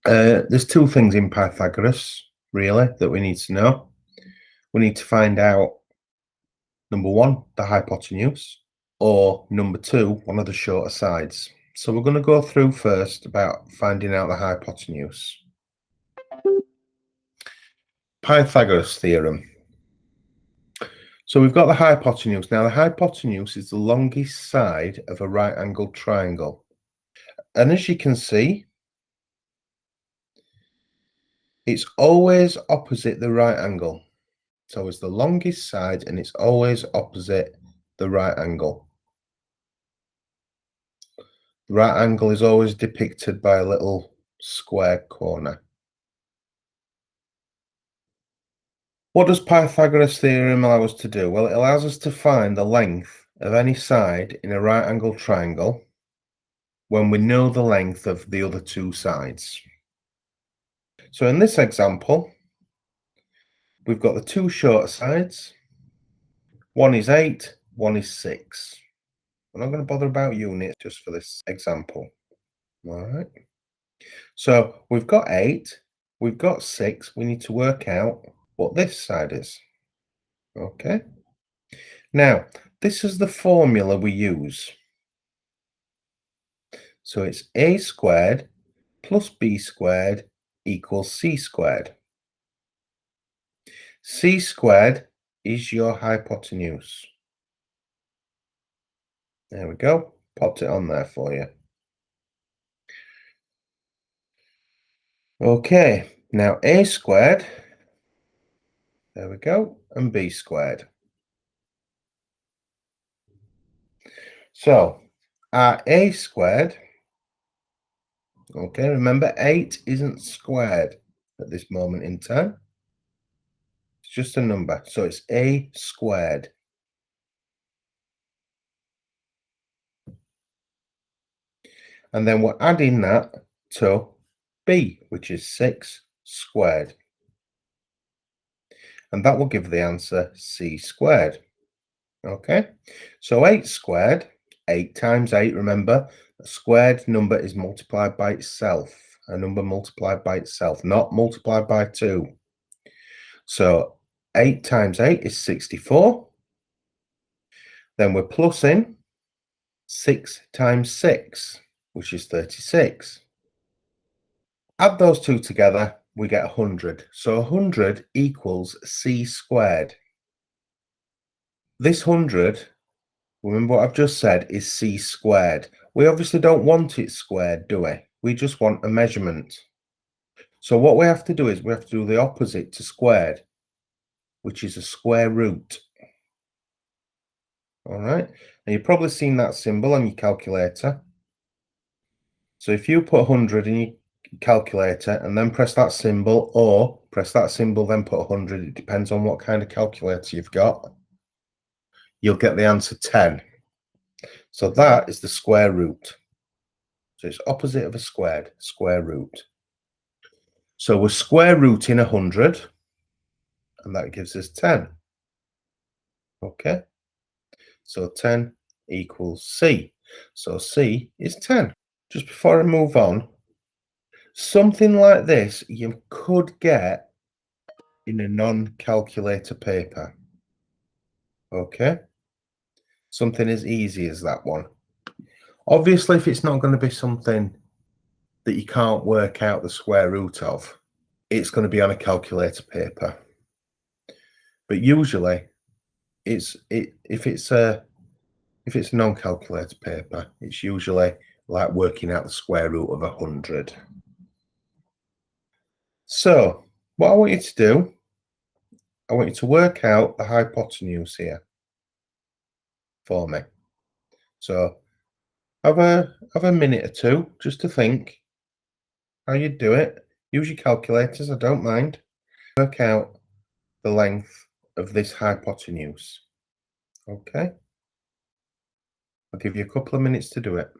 There's two things in Pythagoras, really, that we need to know. We need to find out, number one, the hypotenuse, or number two, one of the shorter sides. So we're going to go through first about finding out the hypotenuse. Pythagoras theorem. So we've got the hypotenuse. Now, the hypotenuse is the longest side of a right-angled triangle. And as you can see, it's always opposite the right angle. So it's the longest side and it's always opposite the right angle. The right angle is always depicted by a little square corner. What does Pythagoras theorem allow us to do? Well, it allows us to find the length of any side in a right angled triangle when we know the length of the other two sides. So in this example, we've got the two shorter sides. One is 8, one is 6. I'm not going to bother about units just for this example. All right. So we've got 8, we've got 6. We need to work out what this side is. Okay. Now, this is the formula we use. So it's a squared plus b squared equals c squared. C squared is your hypotenuse. There we go. Popped it on there for you. Okay, now a squared, there we go, and b squared. So our a squared, okay, remember 8 isn't squared at this moment in time. It's just a number, so it's a squared. And then we're adding that to b, which is 6 squared. And that will give the answer c squared. Okay, so 8 squared, 8 times 8, remember, a squared number is multiplied by itself. A number multiplied by itself, not multiplied by 2. So 8 times 8 is 64. Then we're plussing 6 times 6, which is 36. Add those two together, we get 100. So 100 equals c squared. This 100, remember what I've just said, is c squared. We obviously don't want it squared, do we? We just want a measurement. So what we have to do is we have to do the opposite to squared, which is a square root. All right, and you've probably seen that symbol on your calculator. So if you put 100 in your calculator and then press that symbol, or press that symbol then put 100, it depends on what kind of calculator you've got, you'll get the answer 10. So that is the square root. So it's opposite of a squared, square root. So we're square rooting 100, and that gives us 10. Okay, so 10 equals C. So C is 10. Just before I move on, something like this you could get in a non-calculator paper. Okay, something as easy as that one. Obviously, if it's not going to be something that you can't work out the square root of, it's going to be on a calculator paper. But usually, if it's a non-calculator paper, it's usually like working out the square root of 100. So what I want you to do, I want you to work out the hypotenuse here for me. So have a minute or two just to think how you do it. Use your calculators, I don't mind. Work out the length of this hypotenuse. Okay, I'll give you a couple of minutes to do it.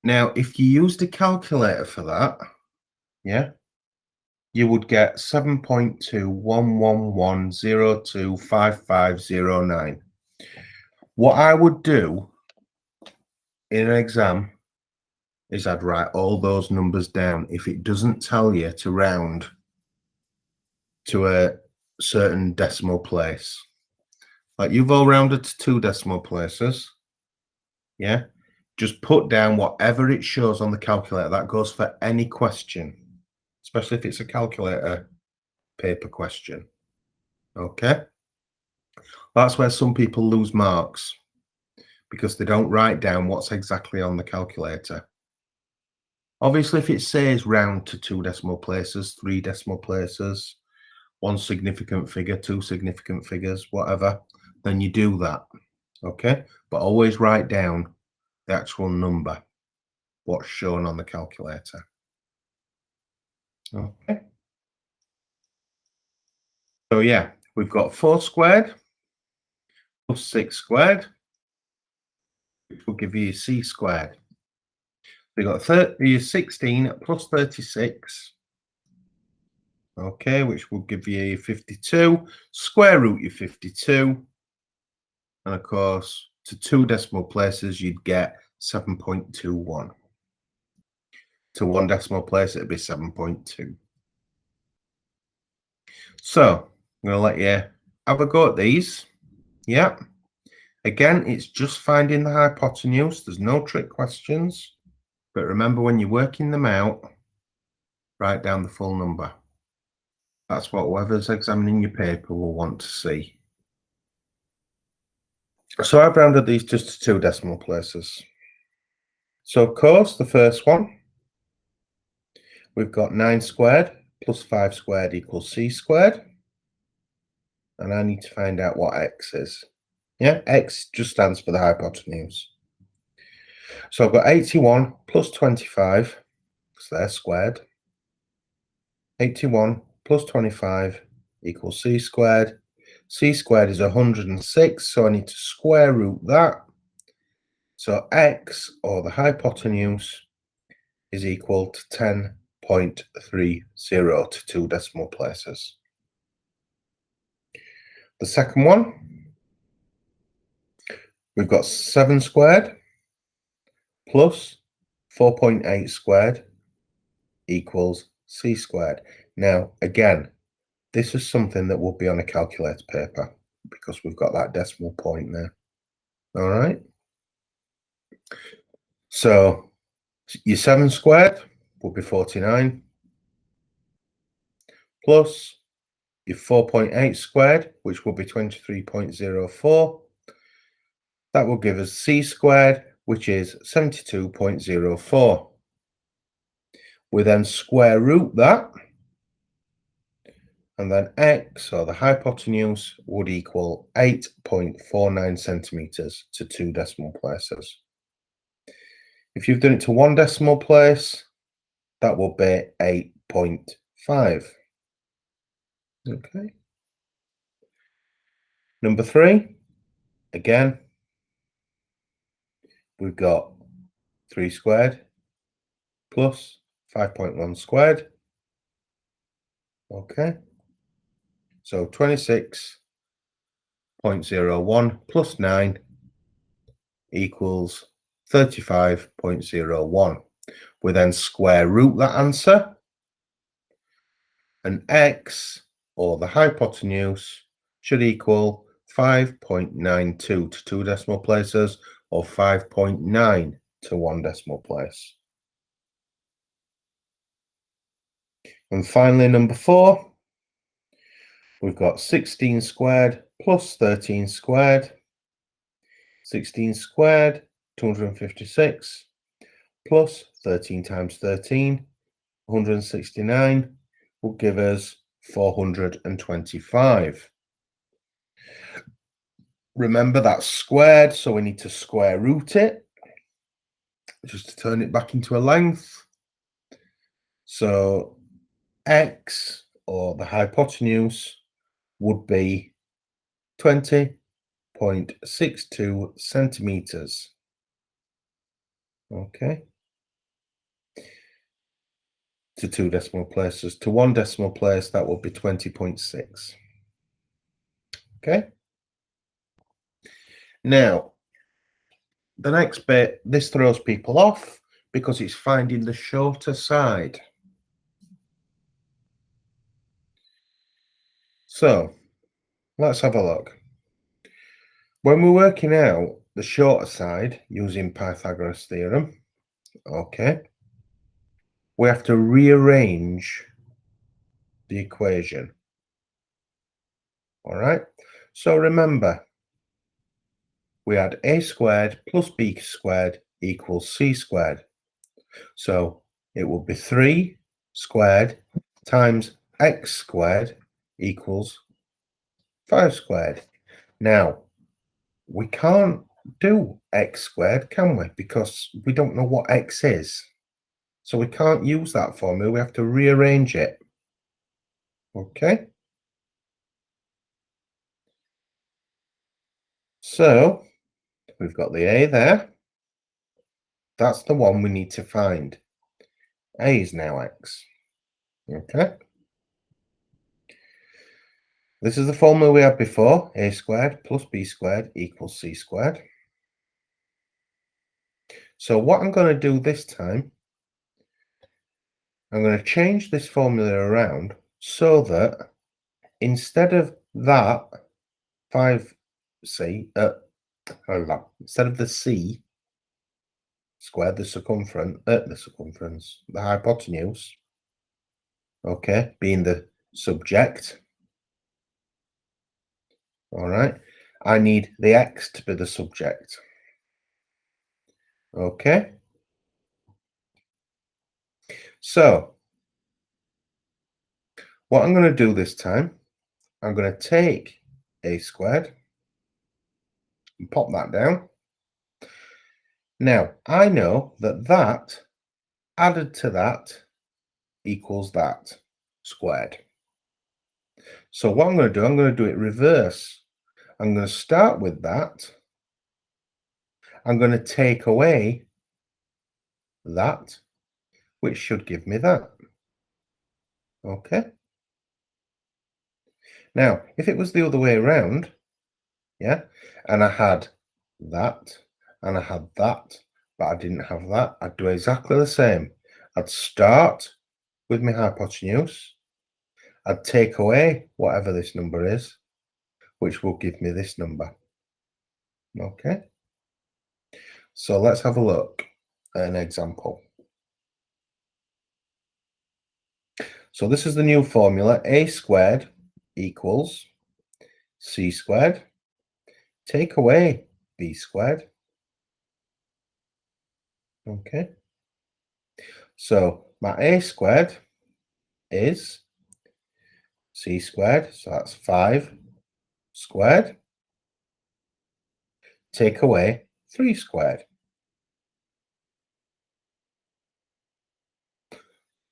Now, if you used a calculator for that, yeah, you would get 7.2111025509. What I would do in an exam is I'd write all those numbers down. If it doesn't tell you to round to a certain decimal place, like you've all rounded to 2 decimal places, yeah, just put down whatever it shows on the calculator. That goes for any question, especially if it's a calculator paper question. Okay, that's where some people lose marks, because they don't write down what's exactly on the calculator. Obviously, if it says round to 2 decimal places, 3 decimal places, 1 significant figure, 2 significant figures, whatever, then you do that. Okay, but always write down the actual number, what's shown on the calculator. Okay, so yeah, we've got 4 squared plus 6 squared, which will give you c squared. We've got 16 plus 36, okay, which will give you 52. Square root your 52, and of course, to 2 decimal places, you'd get 7.21. To 1 decimal place, it'd be 7.2. So I'm going to let you have a go at these. Yeah. Again, it's just finding the hypotenuse. There's no trick questions. But remember, when you're working them out, write down the full number. That's what whoever's examining your paper will want to see. So I've rounded these just to 2 decimal places. So of course, the first one, we've got 9 squared plus 5 squared equals c squared. And I need to find out what x is. Yeah, x just stands for the hypotenuse. So I've got 81 plus 25, because they're squared. 81 plus 25 equals c squared. C squared is 106, so I need to square root that. So x, or the hypotenuse, is equal to 10.30 to 2 decimal places. The second one, we've got 7 squared plus 4.8 squared equals c squared. Now, again, this is something that will be on a calculator paper, because we've got that decimal point there. All right. So your 7 squared will be 49, plus your 4.8 squared, which will be 23.04. That will give us c squared, which is 72.04. We then square root that, and then x, or the hypotenuse, would equal 8.49 centimeters to 2 decimal places. If you've done it to 1 decimal place, that will be 8.5. Okay. Number 3, again, we've got 3 squared plus 5.1 squared. Okay. So 26.01 plus 9 equals 35.01. We then square root that answer, and x, or the hypotenuse, should equal 5.92 to 2 decimal places, or 5.9 to 1 decimal place. And finally, number 4, we've got 16 squared plus 13 squared. 16 squared, 256, plus 13 times 13, 169, will give us 425. Remember, that's squared, so we need to square root it, just to turn it back into a length. So x, or the hypotenuse, would be 20.62 centimeters. Okay. To 2 decimal places. To 1 decimal place, that would be 20.6. Okay. Now, the next bit, this throws people off, because it's finding the shorter side. So let's have a look. When we're working out the shorter side using Pythagoras theorem, okay, we have to rearrange the equation. All right, so remember, we had a squared plus b squared equals c squared. So it will be 3 squared times x squared equals 5 squared. Now, we can't do x squared, can we? Because we don't know what x is. So we can't use that formula. We have to rearrange it. Okay? So we've got the a there. That's the one we need to find. A is now x. Okay? This is the formula we had before. A squared plus b squared equals c squared. So what I'm going to do this time, I'm going to change this formula around so that instead of that 5c, instead of the c squared, the hypotenuse, okay, being the subject, all right, I need the x to be the subject. Okay, so what I'm going to do this time, I'm going to take a squared and pop that down. Now, I know that that added to that equals that squared. So what I'm going to do it reverse. I'm going to start with that. I'm going to take away that, which should give me that. Okay. Now, if it was the other way around, yeah, and I had that, and I had that, but I didn't have that, I'd do exactly the same. I'd start with my hypotenuse. I'd take away whatever this number is, which will give me this number. Okay. So let's have a look at an example. So this is the new formula. A squared equals c squared. Take away b squared. Okay. So my a squared is c squared. So that's 5 squared. Take away 3 squared.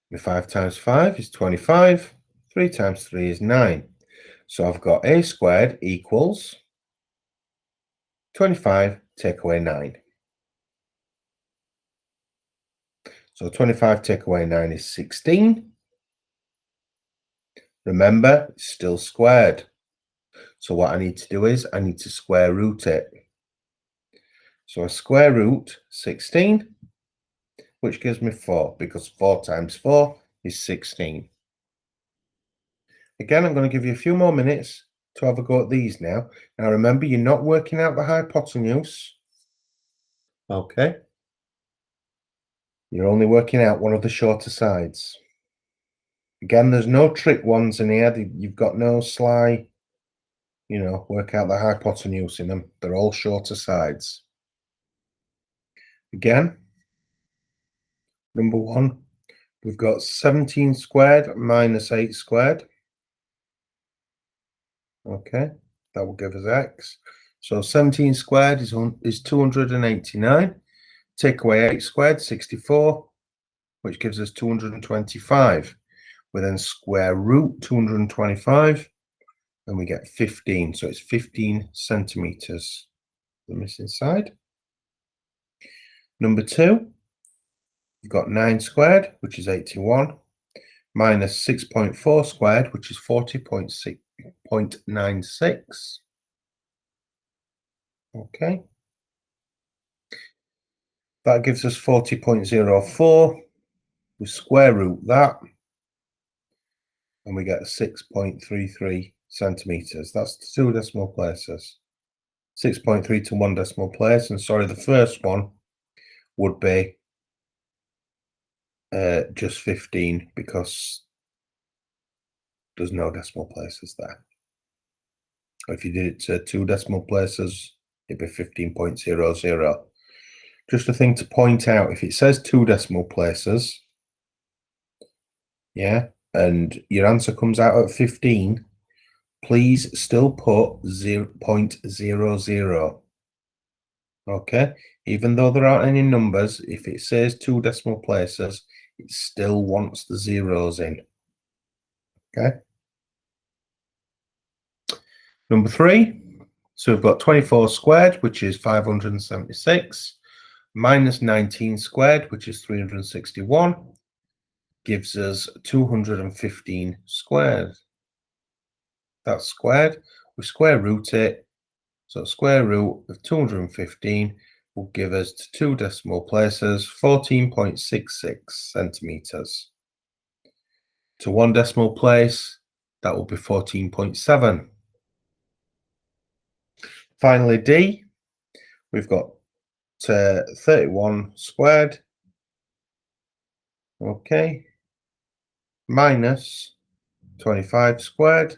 My 5 times 5 is 25. 3 times 3 is 9. So I've got a squared equals 25, take away 9. So 25 take away 9 is 16. Remember, it's still squared. So what I need to do is I need to square root it. So I square root 16, which gives me 4, because 4 times 4 is 16. Again, I'm going to give you a few more minutes to have a go at these now. Now remember, you're not working out the hypotenuse. Okay. You're only working out one of the shorter sides. Again, there's no trick ones in here. You've got no sly, work out the hypotenuse in them. They're all shorter sides. Again, number 1, we've got 17 squared minus 8 squared. Okay, that will give us x. So 17 squared is 289. Take away 8 squared, 64, which gives us 225. We then square root 225, and we get 15. So it's 15 centimeters. The missing side. Number 2, we've got 9 squared, which is 81, minus 6.4 squared, which is 40.96. Okay. That gives us 40.04. We square root that, and we get 6.33 centimeters. That's 2 decimal places. 6.3 to 1 decimal place. And sorry, the first one would be just 15 because there's no decimal places there. If you did it to 2 decimal places, it'd be 15.00. Just a thing to point out, if it says 2 decimal places, yeah, and your answer comes out at 15, please still put 0.00. Okay, even though there aren't any numbers, if it says 2 decimal places, it still wants the zeros in. Okay. Number 3. So we've got 24 squared, which is 576, minus 19 squared, which is 361, gives us 215 squared. That's squared. We square root it. So square root of 215 will give us 2 decimal places, 14.66 centimeters. To 1 decimal place, that will be 14.7. Finally, D, we've got 31 squared, okay, minus 25 squared.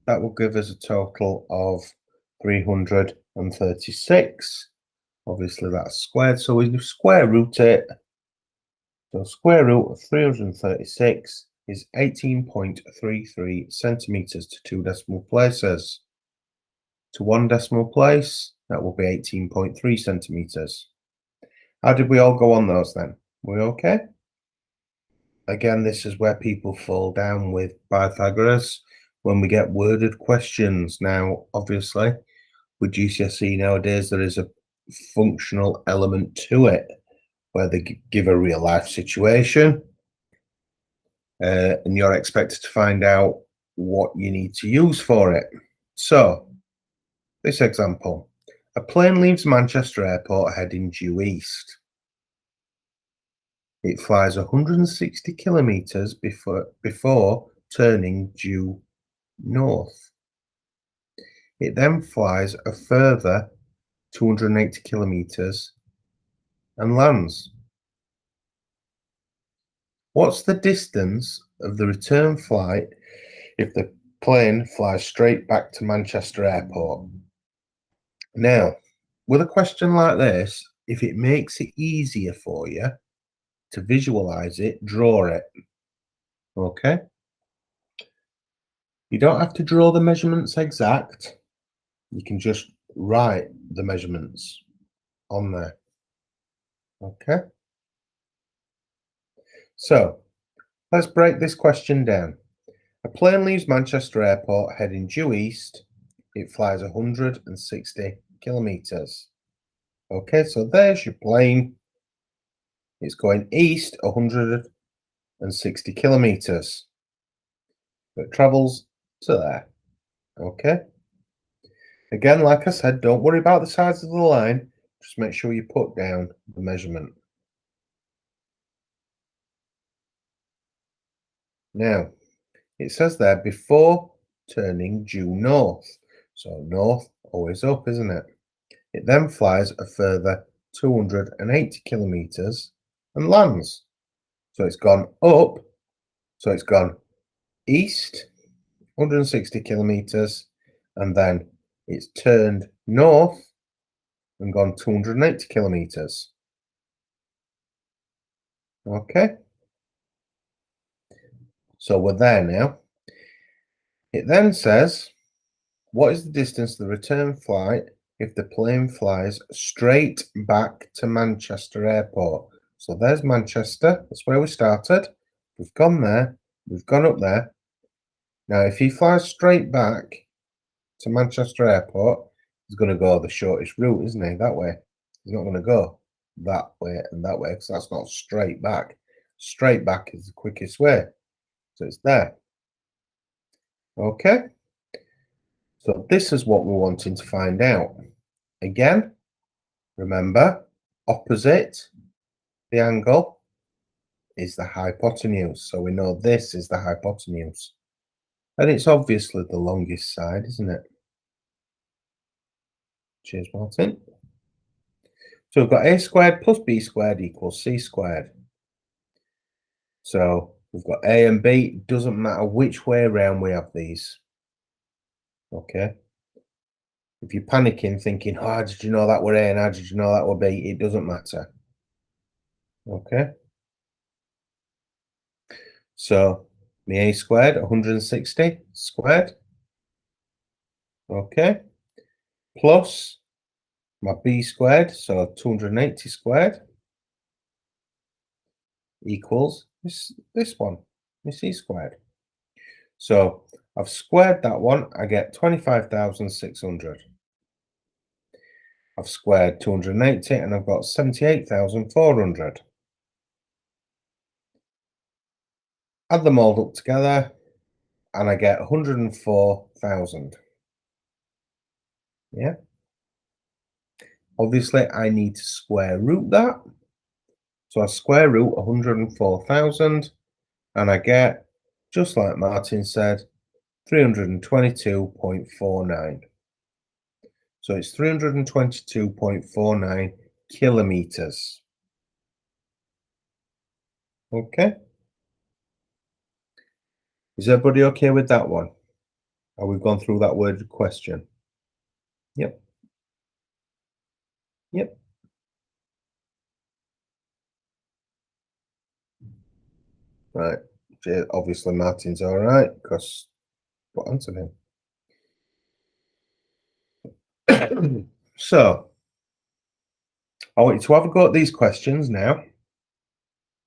That will give us a total of 336. Obviously, that's squared, so we square root it. So square root of 336 is 18.33 centimeters to 2 decimal places. To 1 decimal place, that will be 18.3 centimeters. How did we all go on those then? We okay? Again, this is where people fall down with Pythagoras when we get worded questions. Now, obviously, with GCSE nowadays, there is a functional element to it where they give a real life situation and you're expected to find out what you need to use for it. So, this example, a plane leaves Manchester Airport heading due east. It flies 160 kilometers before turning due north. It then flies a further 280 kilometers and lands. What's the distance of the return flight if the plane flies straight back to Manchester Airport? Now, with a question like this, if it makes it easier for you to visualize it, draw it. Okay? You don't have to draw the measurements exact. You can just write the measurements on there. Okay? So, let's break this question down. A plane leaves Manchester Airport heading due east. It flies 160 kilometers. Okay, so there's your plane. It's going east 160 kilometers. It travels to there. Okay. Again, like I said, don't worry about the size of the line. Just make sure you put down the measurement. Now, it says there before turning due north. So north, always up, isn't it? It then flies a further 280 kilometers and lands. So it's gone up. So it's gone east, 160 kilometers, and then it's turned north and gone 280 kilometers. Okay. So we're there now. It then says, what is the distance of the return flight if the plane flies straight back to Manchester Airport? So there's Manchester. That's where we started. We've gone there. We've gone up there. Now, if he flies straight back to Manchester Airport, he's going to go the shortest route, isn't he? That way. He's not going to go that way and that way because that's not straight back. Straight back is the quickest way. So it's there. Okay. So this is what we're wanting to find out. Again, remember, opposite the angle is the hypotenuse. So we know this is the hypotenuse. And it's obviously the longest side, isn't it? Cheers, Martin. So we've got a squared plus b squared equals c squared. So we've got a and b. It doesn't matter which way around we have these. Okay. If you're panicking, thinking, oh, how did you know that were a and how did you know that were b? It doesn't matter. Okay. So my a squared, 160 squared. Okay. Plus my b squared, so 280 squared, equals this one, my c squared. So I've squared that one, I get 25,600. I've squared 280 and I've got 78,400. Add them all up together and I get 104,000. Yeah. Obviously, I need to square root that. So I square root 104,000 and I get, just like Martin said, 322.49. So it's 322.49 kilometers. Okay. Is everybody okay with that one? Have we gone through that word question? Yep. Yep. Right. Obviously, Martin's all right because what answered him. So, I want you to have a go at these questions now.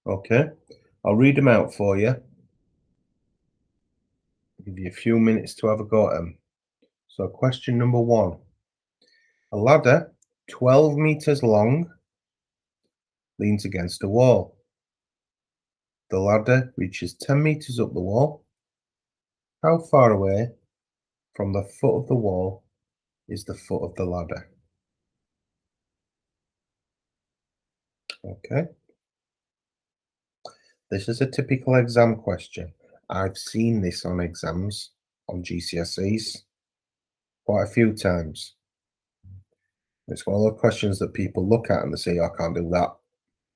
Okay. I'll read them out for you. Give you a few minutes to have a go at them. So, question number 1. A ladder 12 meters long leans against a wall. The ladder reaches 10 meters up the wall. How far away from the foot of the wall is the foot of the ladder? Okay. This is a typical exam question. I've seen this on exams, on GCSEs, quite a few times. It's one of the questions that people look at and they say, oh, I can't do that,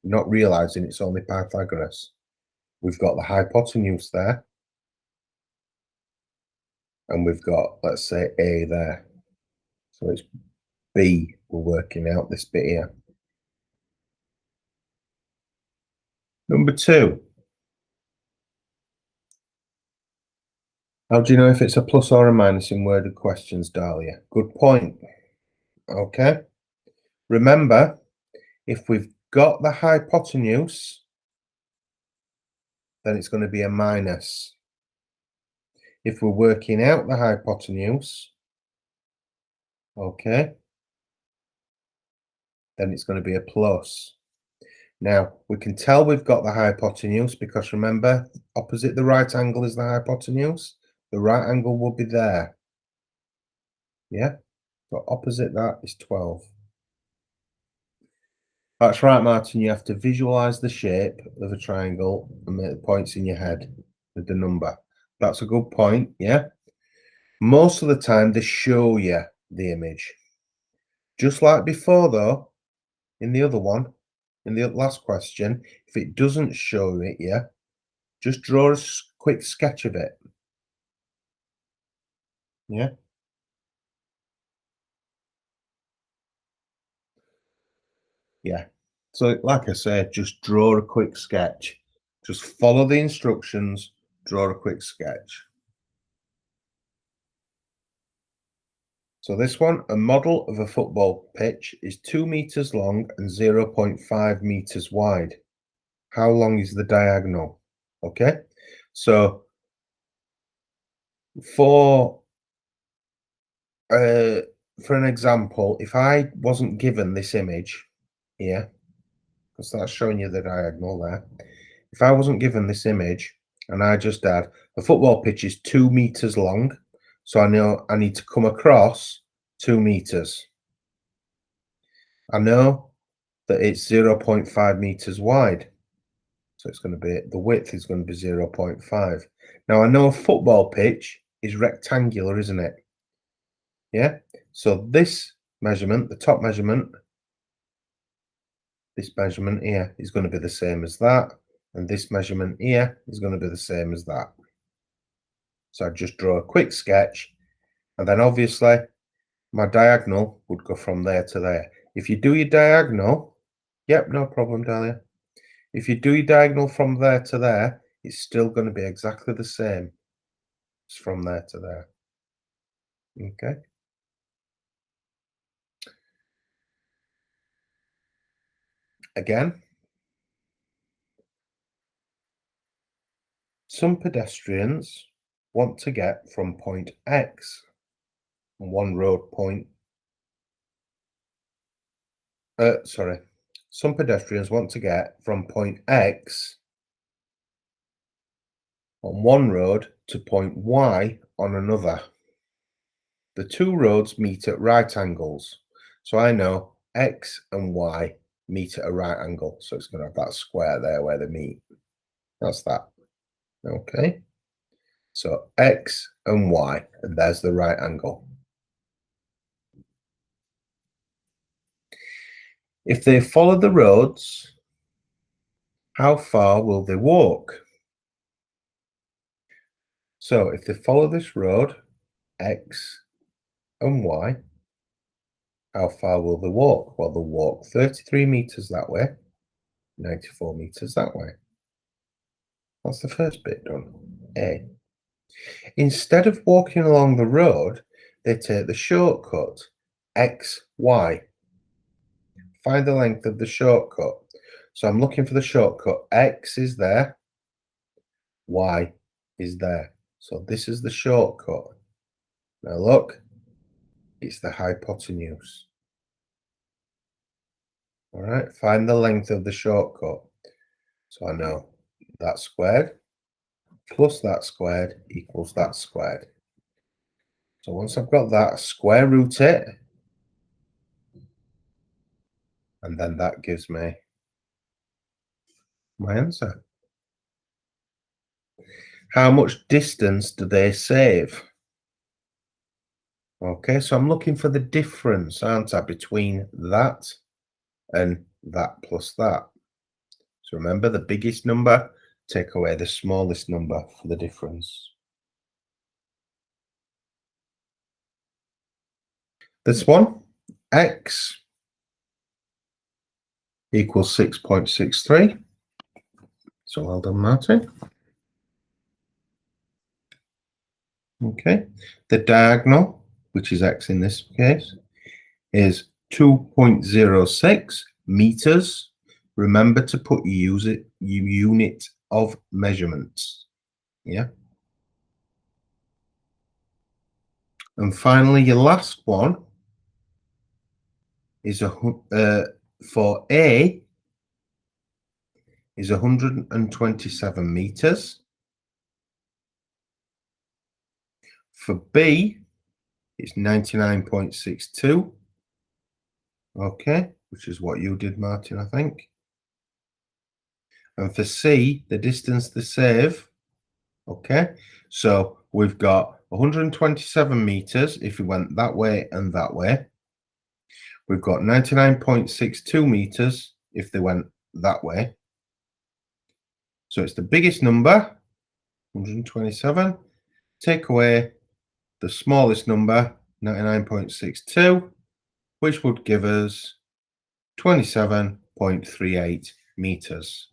not realizing it's only Pythagoras. We've got the hypotenuse there, and we've got, let's say, A there. So it's B we're working out, this bit here. Number 2. How do you know if it's a plus or a minus in worded questions, Dahlia? Good point. Okay. Remember, if we've got the hypotenuse, then it's going to be a minus. If we're working out the hypotenuse, okay, then it's going to be a plus. Now, we can tell we've got the hypotenuse because remember, opposite the right angle is the hypotenuse. The right angle will be there. Yeah? So opposite that is 12. That's right, Martin. You have to visualize the shape of a triangle and make the points in your head with the number. That's a good point, yeah? Most of the time, they show you the image. Just like before, though, in the other one, in the last question, if it doesn't show it, yeah, just draw a quick sketch of it. Yeah. Yeah. So, like I said, just draw a quick sketch. Just follow the instructions, draw a quick sketch. So this one, a model of a football pitch is 2 meters long and 0.5 meters wide. How long is the diagonal? Okay. So for an example, if I wasn't given this image here, because that's showing you the diagonal there. If I wasn't given this image and I just had a football pitch is 2 meters long, so I know I need to come across 2 meters. I know that it's 0.5 meters wide. So it's going to be, the width is going to be 0.5. Now I know a football pitch is rectangular, isn't it? Yeah. So this measurement, the top measurement, this measurement here is going to be the same as that. And this measurement here is going to be the same as that. So I just draw a quick sketch, and then obviously my diagonal would go from there to there. If you do your diagonal, yep, no problem, Dahlia. If you do your diagonal from there to there, it's still going to be exactly the same as from there to there. Okay. Again, some pedestrians want to get from point X on one road point. Some pedestrians want to get from point X on one road to point Y on another. The two roads meet at right angles. So I know X and Y meet at a right angle. So it's going to have that square there where they meet. That's that. Okay. So X and Y, and there's the right angle. If they follow the roads, how far will they walk? So if they follow this road, X and Y, how far will they walk? Well, they'll walk 33 meters that way, 94 meters that way. That's the first bit done. A. Instead of walking along the road, they take the shortcut, XY. Find the length of the shortcut. So I'm looking for the shortcut. X is there, Y is there. So this is the shortcut. Now look, it's the hypotenuse. All right, find the length of the shortcut. So I know that squared plus that squared equals that squared. So once I've got that, square root it, and then that gives me my answer. How much distance do they save? Okay, so I'm looking for the difference, aren't I, between that and that plus that. So remember, the biggest number, take away the smallest number for the difference. This one, X equals 6.63. So well done, Martin. Okay, the diagonal, which is X in this case, is 2.06 meters. Remember to put your unit of measurements. Yeah. And finally, your last one is for A is 127 meters. For B, it's 99.62. Okay, which is what you did, Martin, I think. And for C, the distance they save. Okay, so we've got 127 meters if we went that way and that way. We've got 99.62 meters if they went that way. So it's the biggest number, 127. Take away the smallest number, 99.62, which would give us 27.38 meters.